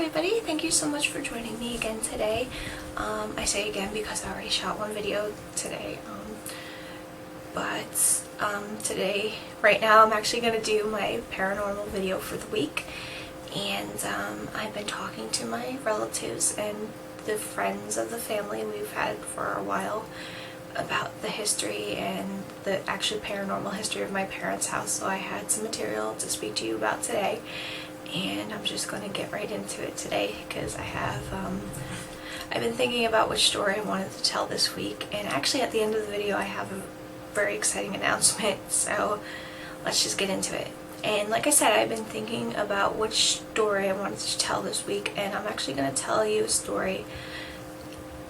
everybody, thank you so much for joining me again today. I say again because I already shot one video today, today, right now, I'm actually going to do my paranormal video for the week, and I've been talking to my relatives and the friends of the family we've had for a while about the history and the actual paranormal history of my parents' house, so I had some material to speak to you about today. And I'm just going to get right into it today because I've been thinking about which story I wanted to tell this week, and actually at the end of the video I have a very exciting announcement, so let's just get into it. And like I said, I've been thinking about which story I wanted to tell this week, and I'm actually going to tell you a story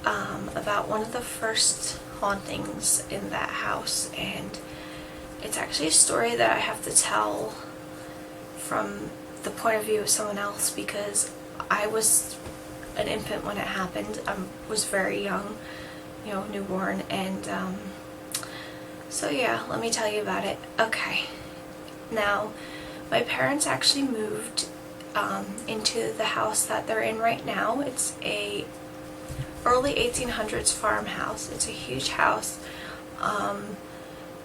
about one of the first hauntings in that house, and it's actually a story that I have to tell from the point of view of someone else because I was an infant when it happened. I was very young, newborn, and so yeah, let me tell you about it. Okay, now my parents actually moved into the house that they're in right now. It's a early 1800s farmhouse. It's a huge house.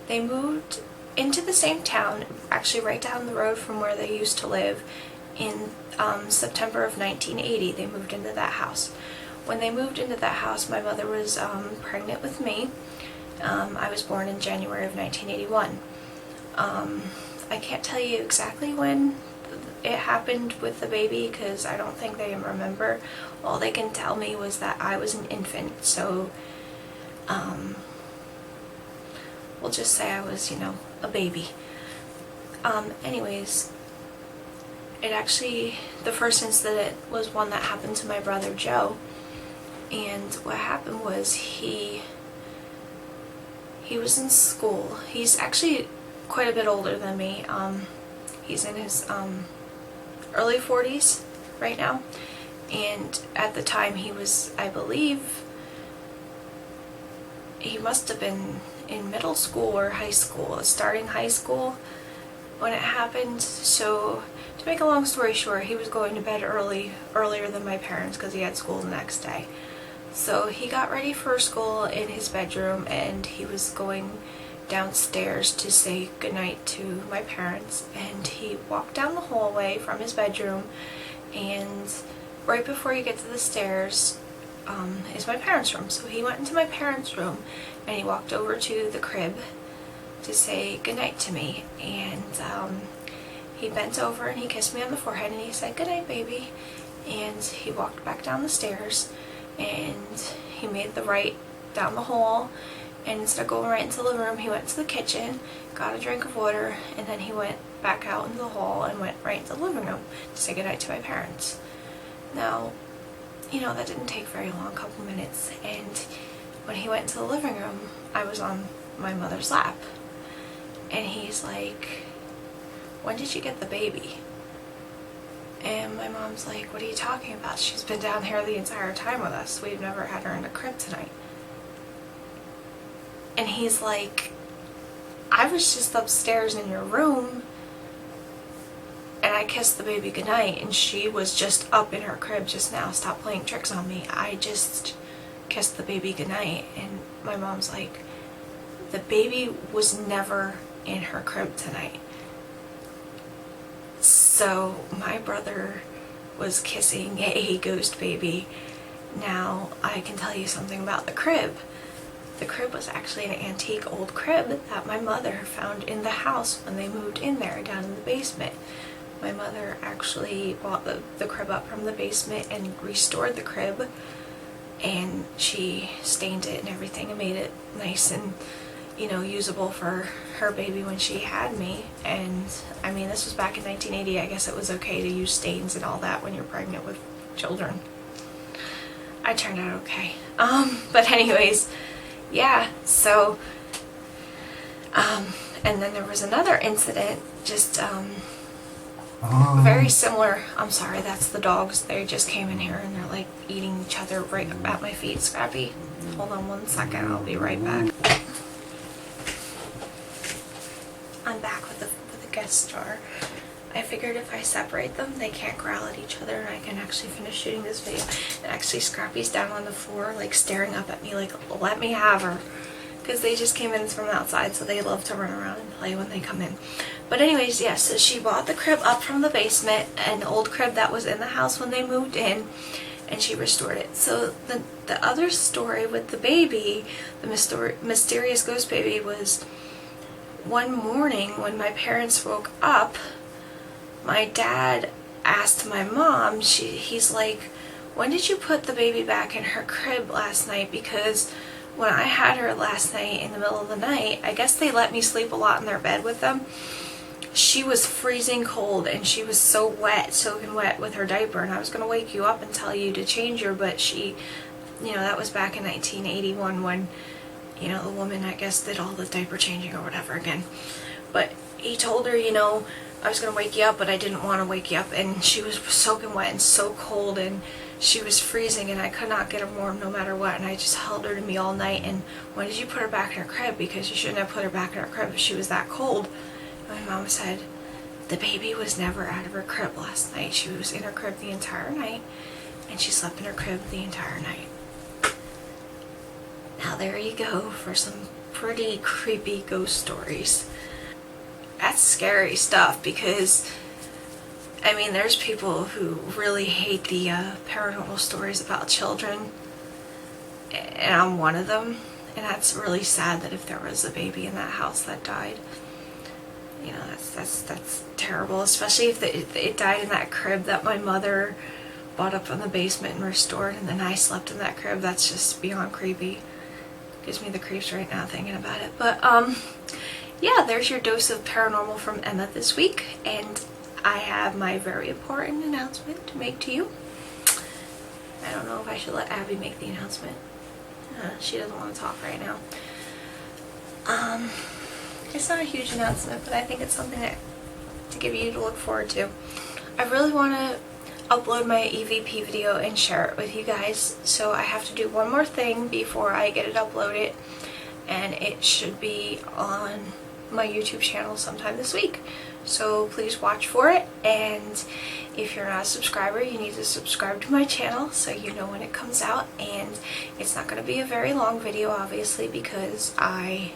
They moved into the same town, actually right down the road from where they used to live, in September of 1980. They moved into that house. When they moved into that house, my mother was pregnant with me. I was born in January of 1981. I can't tell you exactly when it happened with the baby because I don't think they remember. All they can tell me was that I was an infant, so we'll just say I was, a baby. Anyways, the first incident was one that happened to my brother Joe, and what happened was he was in school. He's actually quite a bit older than me. He's in his early 40s right now, and at the time he was, I believe, he must have been in middle school or high school, starting high school when it happened. So to make a long story short, he was going to bed earlier than my parents because he had school the next day. So he got ready for school in his bedroom, and he was going downstairs to say goodnight to my parents, and he walked down the hallway from his bedroom, and right before you get to the stairs is my parents' room. So he went into my parents' room and he walked over to the crib to say goodnight to me, and he bent over and he kissed me on the forehead and he said, "Good night, baby," and he walked back down the stairs and he made the right down the hall, and instead of going right into the living room, he went to the kitchen, got a drink of water, and then he went back out into the hall and went right into the living room to say goodnight to my parents. Now, that didn't take very long, a couple minutes, and when he went into the living room, I was on my mother's lap, and he's like, "When did you get the baby?" And my mom's like, "What are you talking about? She's been down here the entire time with us. We've never had her in the crib tonight." And he's like, "I was just upstairs in your room and I kissed the baby goodnight, and she was just up in her crib just now. Stop playing tricks on me. I just kissed the baby goodnight." And my mom's like, "The baby was never in her crib tonight." So my brother was kissing a ghost baby. Now I can tell you something about the crib. The crib was actually an antique old crib that my mother found in the house when they moved in there down in the basement. My mother actually bought the crib up from the basement and restored the crib, and she stained it and everything and made it nice and usable for her baby when she had me. And I mean, this was back in 1980. I guess it was okay to use stains and all that when you're pregnant with children. I turned out okay. But anyways, yeah, so and then there was another incident, just very similar. I'm sorry, that's the dogs. They just came in here and they're like eating each other right at my feet. Scrappy, hold on one second, I'll be right back. I'm back with the guest star. I figured if I separate them, they can't growl at each other and I can actually finish shooting this video. And actually Scrappy's down on the floor, like staring up at me like, let me have her. Because they just came in from outside, so they love to run around and play when they come in. But anyways, yeah, so she bought the crib up from the basement, an old crib that was in the house when they moved in, and she restored it. So the other story with the baby, the mysterious ghost baby, was one morning when my parents woke up, my dad asked my mom, he's like, when did you put the baby back in her crib last night? Because when I had her last night in the middle of the night, I guess they let me sleep a lot in their bed with them. She was freezing cold and she was so wet, soaking wet with her diaper, and I was going to wake you up and tell you to change her, but she, you know, that was back in 1981 when, you know, the woman, I guess, did all the diaper changing or whatever again. But he told her, you know, I was going to wake you up, but I didn't want to wake you up, and she was soaking wet and so cold, and she was freezing, and I could not get her warm no matter what, and I just held her to me all night. And when did you put her back in her crib? Because you shouldn't have put her back in her crib if she was that cold. My mom said, the baby was never out of her crib last night. She was in her crib the entire night, and she slept in her crib the entire night. Now there you go for some pretty creepy ghost stories. That's scary stuff, because I mean, there's people who really hate the paranormal stories about children, and I'm one of them. And that's really sad that if there was a baby in that house that died, you know, that's terrible, especially if it died in that crib that my mother bought up from the basement and restored, and then I slept in that crib. That's just beyond creepy. Gives me the creeps right now thinking about it. But yeah, there's your dose of paranormal from Emma this week, and I have my very important announcement to make to you. I don't know if I should let Abby make the announcement. She doesn't want to talk right now. It's not a huge announcement, but I think it's something to give you to look forward to. I really want to upload my EVP video and share it with you guys, so I have to do one more thing before I get it uploaded, and it should be on my YouTube channel sometime this week. So please watch for it, and if you're not a subscriber, you need to subscribe to my channel so you know when it comes out. And it's not going to be a very long video, obviously, because I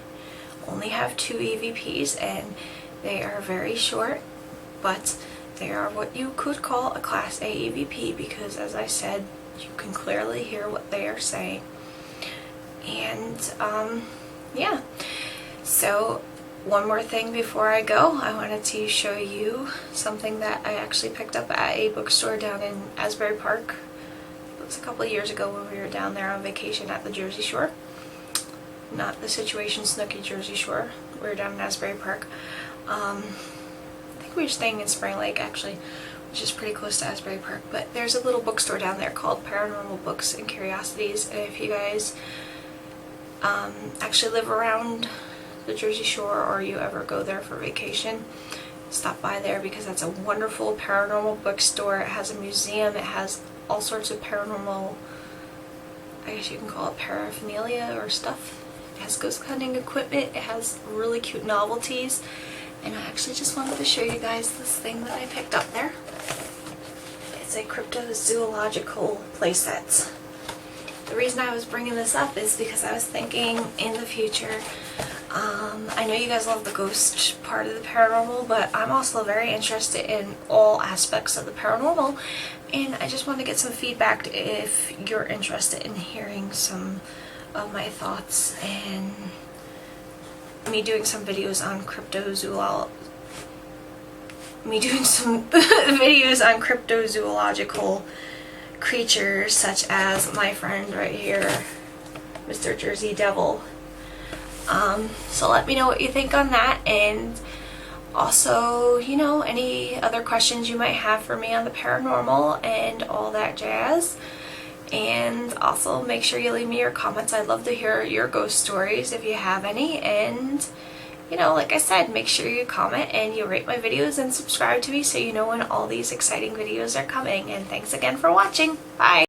only have 2 EVPs and they are very short, but they are what you could call a Class A EVP, because as I said, you can clearly hear what they are saying. And yeah, so one more thing before I go, I wanted to show you something that I actually picked up at a bookstore down in Asbury Park. It was a couple of years ago when we were down there on vacation at the Jersey Shore. Not the Situation Snooki Jersey Shore. We were down in Asbury Park. I think we were staying in Spring Lake, actually, which is pretty close to Asbury Park. But there's a little bookstore down there called Paranormal Books and Curiosities. And if you guys actually live around the Jersey Shore, or you ever go there for vacation, stop by there, because that's a wonderful paranormal bookstore. It has a museum. It has all sorts of paranormal, I guess you can call it paraphernalia or stuff. It has ghost hunting equipment. It has really cute novelties. And I actually just wanted to show you guys this thing that I picked up there. It's a cryptozoological playset. The reason I was bringing this up is because I was thinking in the future, I know you guys love the ghost part of the paranormal, but I'm also very interested in all aspects of the paranormal, and I just want to get some feedback if you're interested in hearing some of my thoughts and me doing some videos on cryptozoological creatures, such as my friend right here, Mr. Jersey Devil. So let me know what you think on that, and also, you know, any other questions you might have for me on the paranormal and all that jazz. And also make sure you leave me your comments. I'd love to hear your ghost stories if you have any. And, you know, like I said, make sure you comment and you rate my videos and subscribe to me so you know when all these exciting videos are coming. And thanks again for watching. Bye!